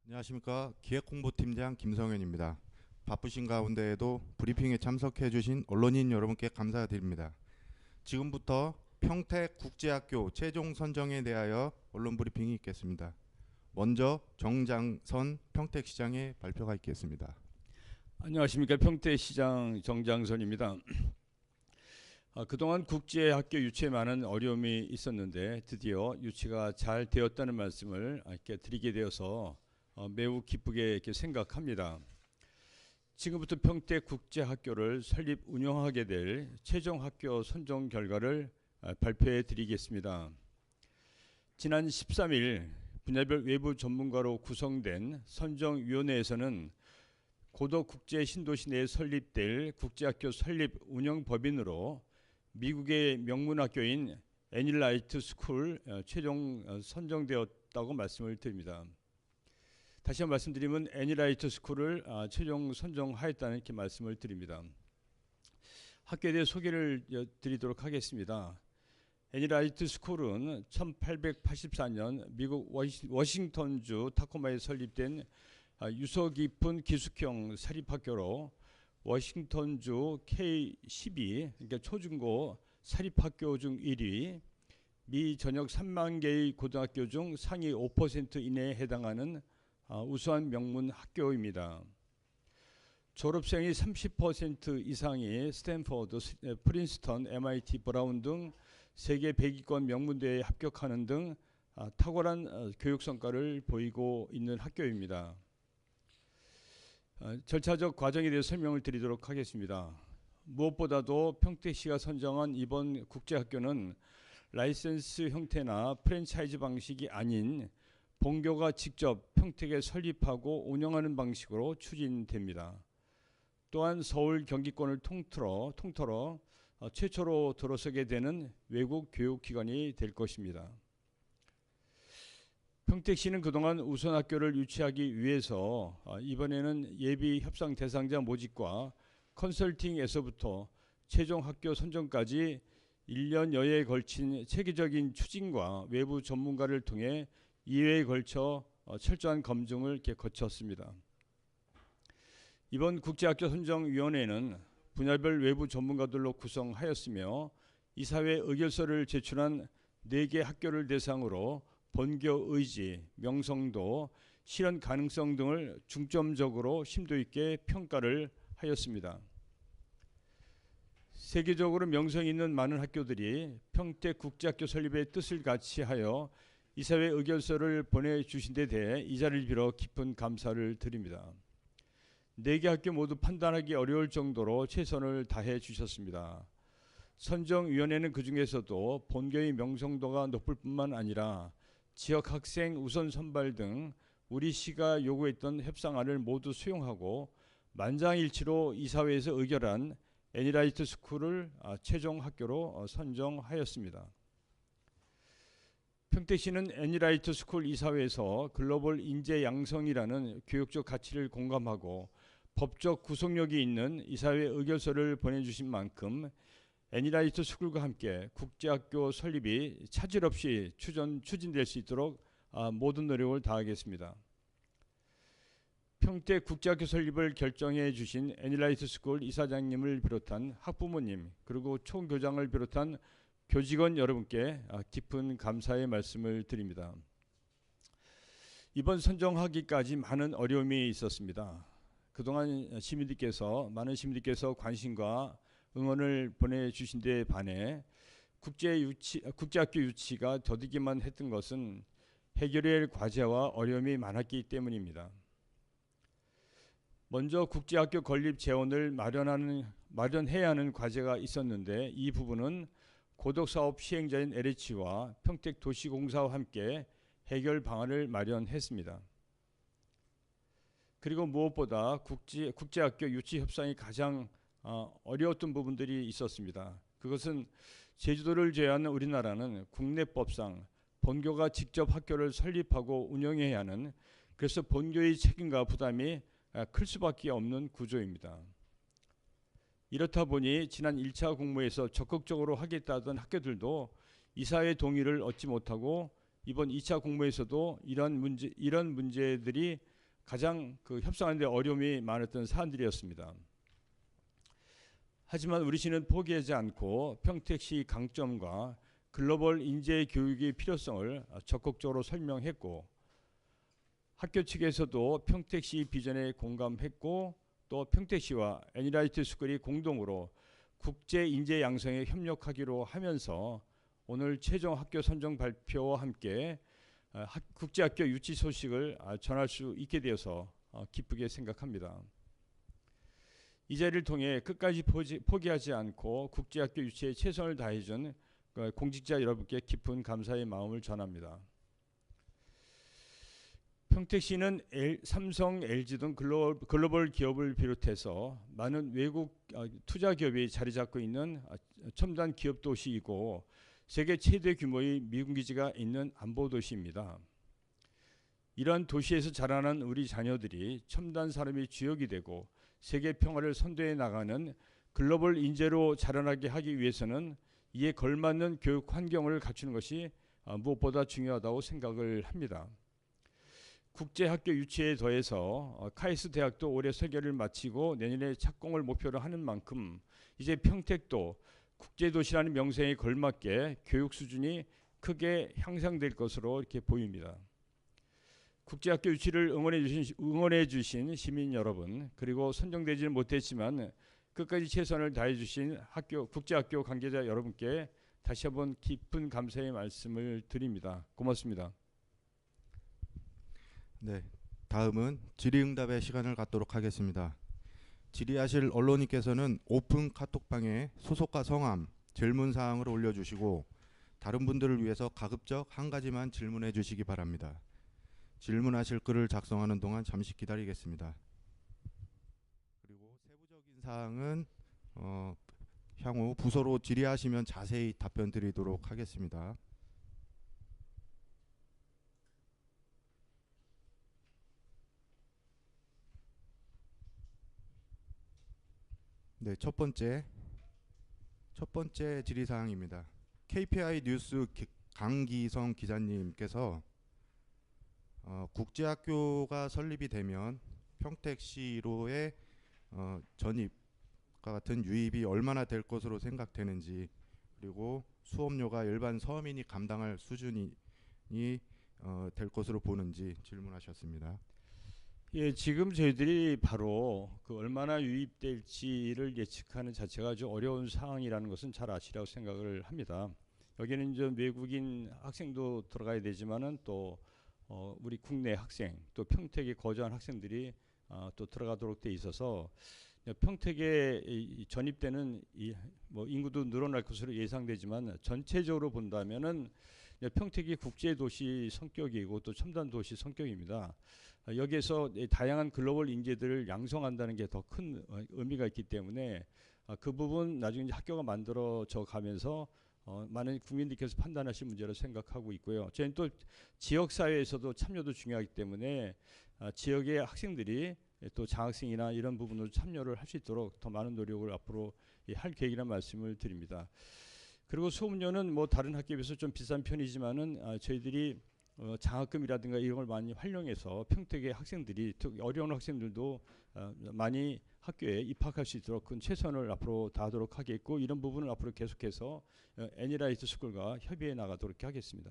안녕하십니까. 기획홍보팀장 김성현입니다. 바쁘신 가운데에도 브리핑에 참석해 주신 언론인 여러분께 감사드립니다. 지금부터 평택국제학교 최종 선정에 대하여 언론 브리핑이 있겠습니다. 먼저 정장선 평택시장의 발표가 있겠습니다. 안녕하십니까. 평택시장 정장선입니다. 그동안 국제학교 유치에 많은 어려움이 있었는데 드디어 유치가 잘 되었다는 말씀을 이렇게 드리게 되어서 매우 기쁘게 이렇게 생각합니다. 지금부터 평택국제학교를 설립 운영하게 될 최종 학교 선정 결과를 발표해 드리겠습니다. 지난 13일 분야별 외부 전문가로 구성된 선정위원회에서는 고도 국제 신도시 내에 설립될 국제학교 설립 운영법인으로 미국의 명문학교인 애닐라이트 스쿨 최종 선정되었다고 말씀을 드립니다. 다시 한번 말씀드리면 애닐라이트 스쿨을 최종 선정하였다는 이렇게 말씀을 드립니다. 학교에 대해 소개를 드리도록 하겠습니다. 애닐라이트 스쿨은 1884년 미국 워싱턴주 타코마에 설립된 유서 깊은 기숙형 사립학교로 워싱턴주 K12, 그러니까 초중고 사립학교 중 1위, 미 전역 3만 개의 고등학교 중 상위 5% 이내에 해당하는 우수한 명문 학교입니다. 졸업생이 30% 이상이 스탠퍼드, 프린스턴, MIT, 브라운 등 세계 100위권 명문대에 합격하는 등 탁월한 교육 성과를 보이고 있는 학교입니다. 절차적 과정에 대해 설명을 드리도록 하겠습니다. 무엇보다도 평택시가 선정한 이번 국제학교는 라이센스 형태나 프랜차이즈 방식이 아닌 본교가 직접 평택에 설립하고 운영하는 방식으로 추진됩니다. 또한 서울 경기권을 통틀어 최초로 들어서게 되는 외국 교육기관이 될 것입니다. 평택시는 그동안 우선 학교를 유치하기 위해서 이번에는 예비 협상 대상자 모집과 컨설팅에서부터 최종 학교 선정까지 1년여에 걸친 체계적인 추진과 외부 전문가를 통해 2회에 걸쳐 철저한 검증을 이렇게 거쳤습니다. 이번 국제학교 선정위원회는 분야별 외부 전문가들로 구성하였으며 이사회 의결서를 제출한 4개 학교를 대상으로 본교 의지, 명성도, 실현 가능성 등을 중점적으로 심도 있게 평가를 하였습니다. 세계적으로 명성 있는 많은 학교들이 평택국제학교 설립의 뜻을 같이하여 이사회 의결서를 보내주신 데 대해 이 자리를 빌어 깊은 감사를 드립니다. 4개 학교 모두 판단하기 어려울 정도로 최선을 다해 주셨습니다. 선정위원회는 그 중에서도 본교의 명성도가 높을 뿐만 아니라 지역 학생 우선 선발 등 우리 시가 요구했던 협상안을 모두 수용하고 만장일치로 이사회에서 의결한 애닐라이트 스쿨을 최종 학교로 선정하였습니다. 평택시는 애닐라이트 스쿨 이사회에서 글로벌 인재 양성이라는 교육적 가치를 공감하고 법적 구속력이 있는 이사회 의결서를 보내주신 만큼 애닐라이트 스쿨과 함께 국제학교 설립이 차질 없이 추진될 수 있도록 모든 노력을 다하겠습니다. 평택 국제학교 설립을 결정해 주신 애닐라이트 스쿨 이사장님을 비롯한 학부모님 그리고 총교장을 비롯한 교직원 여러분께 깊은 감사의 말씀을 드립니다. 이번 선정하기까지 많은 어려움이 있었습니다. 그동안 많은 시민들께서 관심과 응원을 보내주신 데 반해 국제학교 유치가 더디기만 했던 것은 해결해야 할 과제와 어려움이 많았기 때문입니다. 먼저 국제학교 건립 재원을 마련해야 하는 과제가 있었는데 이 부분은 고덕사업 시행자인 LH와 평택도시공사와 함께 해결 방안을 마련했습니다. 그리고 무엇보다 국제학교 유치 협상이 가장 어려웠던 부분들이 있었습니다. 그것은 제주도를 제외하는 우리나라는 국내법상 본교가 직접 학교를 설립하고 운영해야 하는, 그래서 본교의 책임과 부담이 클 수밖에 없는 구조입니다. 이렇다 보니 지난 1차 공모에서 적극적으로 하겠다던 학교들도 이사의 동의를 얻지 못하고 이번 2차 공모에서도 이런 문제들이 가장 협상하는 데 어려움이 많았던 사안들이었습니다. 하지만 우리 시는 포기하지 않고 평택시 강점과 글로벌 인재 교육의 필요성을 적극적으로 설명했고, 학교 측에서도 평택시 비전에 공감했고, 또 평택시와 애니라이트 스쿨이 공동으로 국제 인재 양성에 협력하기로 하면서 오늘 최종 학교 선정 발표와 함께 국제학교 유치 소식을 전할 수 있게 되어서 기쁘게 생각합니다. 이 자리를 통해 끝까지 포기하지 않고 국제학교 유치에 최선을 다해준 공직자 여러분께 깊은 감사의 마음을 전합니다. 평택시는 삼성, LG 등 글로벌 기업을 비롯해서 많은 외국 투자 기업이 자리 잡고 있는 첨단 기업 도시이고, 세계 최대 규모의 미군 기지가 있는 안보 도시입니다. 이러한 도시에서 자라난 우리 자녀들이 첨단 산업의 주역이 되고 세계 평화를 선도해 나가는 글로벌 인재로 자라나게 하기 위해서는 이에 걸맞는 교육 환경을 갖추는 것이 무엇보다 중요하다고 생각을 합니다. 국제학교 유치에 더해서 카이스트 대학도 올해 설계를 마치고 내년에 착공을 목표로 하는 만큼 이제 평택도 국제도시라는 명성에 걸맞게 교육 수준이 크게 향상될 것으로 이렇게 보입니다. 국제학교 유치를 응원해 주신 시민 여러분, 그리고 선정되지는 못했지만 끝까지 최선을 다해 주신 국제학교 관계자 여러분께 다시 한번 깊은 감사의 말씀을 드립니다. 고맙습니다. 네, 다음은 질의응답의 시간을 갖도록 하겠습니다. 질의하실 언론인께서는 오픈 카톡방에 소속과 성함, 질문사항을 올려주시고 다른 분들을 위해서 가급적 한 가지만 질문해 주시기 바랍니다. 질문하실 글을 작성하는 동안 잠시 기다리겠습니다. 그리고 세부적인 사항은 향후 부서로 질의하시면 자세히 답변 드리도록 하겠습니다. 네, 첫 번째 질의 사항입니다. KPI 뉴스 강기성 기자님께서 국제학교가 설립이 되면 평택시로의 전입과 같은 유입이 얼마나 될 것으로 생각되는지, 그리고 수업료가 일반 서민이 감당할 수준이 될 것으로 보는지 질문하셨습니다. 예, 지금 저희들이 바로 얼마나 유입될지를 예측하는 자체가 아주 어려운 상황이라는 것은 잘 아시라고 생각을 합니다. 여기는 이제 외국인 학생도 들어가야 되지만은 또 우리 국내 학생, 또 평택에 거주한 학생들이 또 들어가도록 돼 있어서 평택에 전입되는 인구도 늘어날 것으로 예상되지만 전체적으로 본다면은 평택이 국제도시 성격이고 또 첨단 도시 성격입니다. 여기에서 다양한 글로벌 인재들을 양성한다는 게 더 큰 의미가 있기 때문에 그 부분 나중에 학교가 만들어져 가면서 많은 국민들께서 판단하실 문제로 생각하고 있고요. 저희는 또 지역사회에서도 참여도 중요하기 때문에 지역의 학생들이 또 장학생이나 이런 부분으로 참여를 할 수 있도록 더 많은 노력을 앞으로 할 계획이라는 말씀을 드립니다. 그리고 수업료는 다른 학교에 비해서 좀 비싼 편이지만은 저희들이 장학금이라든가 이런 걸 많이 활용해서 평택의 학생들이, 특히 어려운 학생들도 많이 학교에 입학할 수 있도록 큰 최선을 앞으로 다하도록 하겠고, 이런 부분을 앞으로 계속해서 애니라이트 스쿨과 협의해 나가도록 하겠습니다.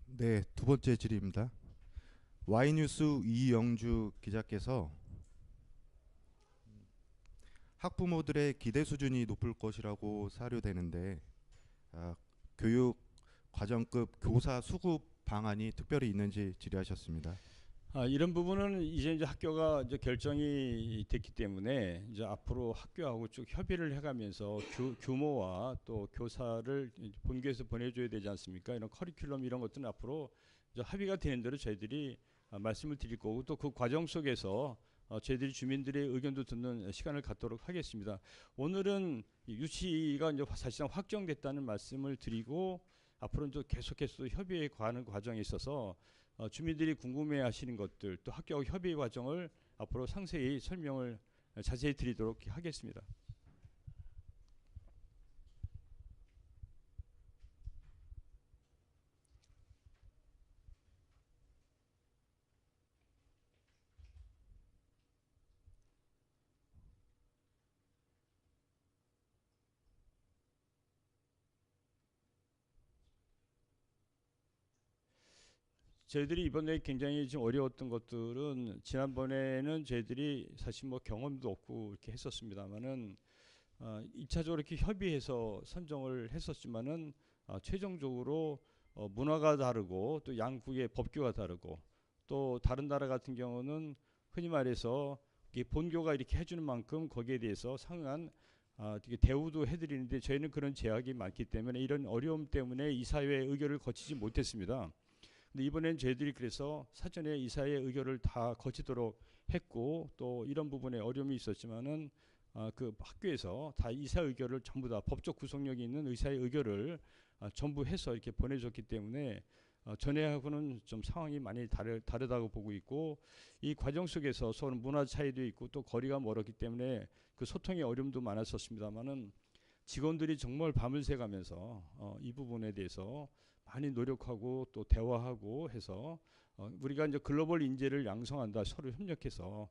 네, 두 번째 질의입니다. Y뉴스 이영주 기자께서 학부모들의 기대 수준이 높을 것이라고 사료되는데 교육 과정급 교사 수급 방안이 특별히 있는지 질의하셨습니다. 이런 부분은 이제 학교가 이제 결정이 됐기 때문에 이제 앞으로 학교하고 쭉 협의를 해가면서 규모와 또 교사를 본교에서 보내줘야 되지 않습니까? 이런 커리큘럼 이런 것들은 앞으로 이제 합의가 되는 대로 저희들이 말씀을 드릴 거고, 또 그 과정 속에서 저희들이 주민들의 의견도 듣는 시간을 갖도록 하겠습니다. 오늘은 유치가 이제 사실상 확정됐다는 말씀을 드리고, 앞으로는 또 계속해서 협의에 관한 과정에 있어서 주민들이 궁금해하시는 것들, 또 학교와 협의 과정을 앞으로 상세히 설명을 자세히 드리도록 하겠습니다. 저희들이 이번에 굉장히 좀 어려웠던 것들은 지난번에는 저희들이 사실 뭐 경험도 없고 이렇게 했었습니다만은 2차적으로 이렇게 협의해서 선정을 했었지만은 최종적으로 문화가 다르고 또 양국의 법규가 다르고 또 다른 나라 같은 경우는 흔히 말해서 이게 본교가 이렇게 해주는 만큼 거기에 대해서 상응한 이렇게 대우도 해드리는데 저희는 그런 제약이 많기 때문에 이런 어려움 때문에 이사회의 의결을 거치지 못했습니다. 근데 이번엔 저희들이 그래서 사전에 이사회 의결을 다 거치도록 했고 또 이런 부분에 어려움이 있었지만은 그 학교에서 다 이사 의결을 전부 다 법적 구속력이 있는 의사의 의결을 전부 해서 이렇게 보내줬기 때문에 전에하고는 좀 상황이 많이 다르다고 보고 있고 이 과정 속에서 서로 문화 차이도 있고 또 거리가 멀었기 때문에 그 소통의 어려움도 많았었습니다만은 직원들이 정말 밤을 새가면서 이 부분에 대해서 많이 노력하고 또 대화하고 해서 우리가 이제 글로벌 인재를 양성한다 서로 협력해서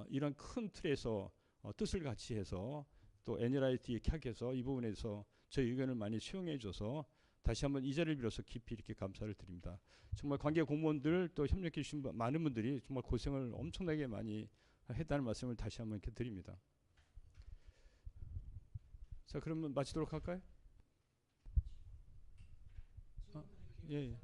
이런 큰 틀에서 뜻을 같이 해서 또 NLIT 이렇게 하게 해서 이 부분에서 저희 의견을 많이 수용해 줘서 다시 한번 이 자리를 빌어서 깊이 이렇게 감사를 드립니다. 정말 관계 공무원들 또 협력해 주신 많은 분들이 정말 고생을 엄청나게 많이 했다는 말씀을 다시 한번 이렇게 드립니다. 자, 그러면 마치도록 할까요? 예.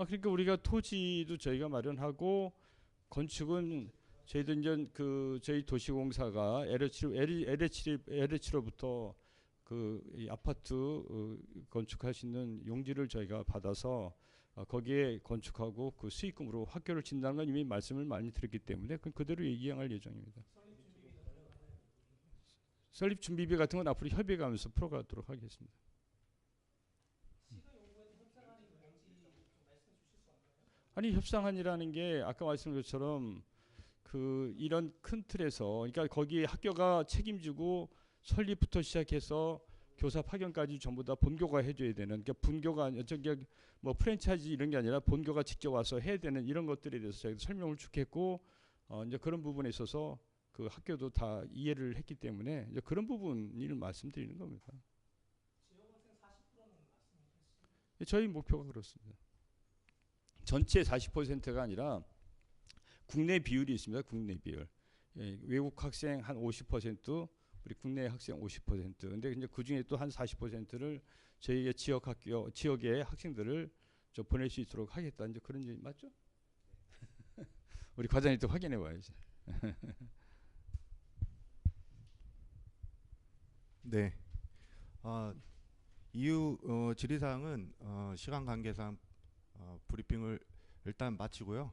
그러니까 우리가 토지도 저희가 마련하고 건축은 저희도 이제 그 저희 도시공사가 LH로부터 그 이 아파트 건축할 수 있는 용지를 저희가 받아서 거기에 건축하고 그 수익금으로 학교를 짓는다는 건 이미 말씀을 많이 드렸기 때문에 그대로 이행할 예정입니다. 설립 준비비 같은 건 앞으로 협의해가면서 풀어가도록 하겠습니다. 아니 협상안이라는 게 아까 말씀드린 것처럼 그 이런 큰 틀에서 그러니까 거기에 학교가 책임지고 설립부터 시작해서 교사 파견까지 전부 다 본교가 해줘야 되는 그러니까 분교가 저기 뭐 프랜차이즈 이런 게 아니라 본교가 직접 와서 해야 되는 이런 것들에 대해서 저희가 설명을 쭉 했고 이제 그런 부분에 있어서 그 학교도 다 이해를 했기 때문에 이제 그런 부분을 말씀드리는 겁니다. 저희 목표가 그렇습니다. 전체 40%가 아니라 국내 비율이 있습니다. 국내 비율. 외국 학생 한 50%, 우리 국내 학생 50%. 근데 이제 그 중에 또 한 40%를 저희의 지역 학교, 지역의 학생들을 좀 보낼 수 있도록 하겠다. 이제 그런 얘기 맞죠? 우리 과장님 또 확인해 봐야지. 네. 이후 질의사항은 시간 관계상 브리핑을 일단 마치고요.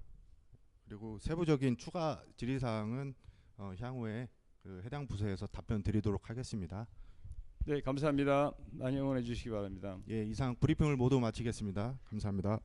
그리고 세부적인 추가 질의사항은 향후에 그 해당 부서에서 답변 드리도록 하겠습니다. 네, 감사합니다. 많이 응원해 주시기 바랍니다. 예, 이상 브리핑을 모두 마치겠습니다. 감사합니다.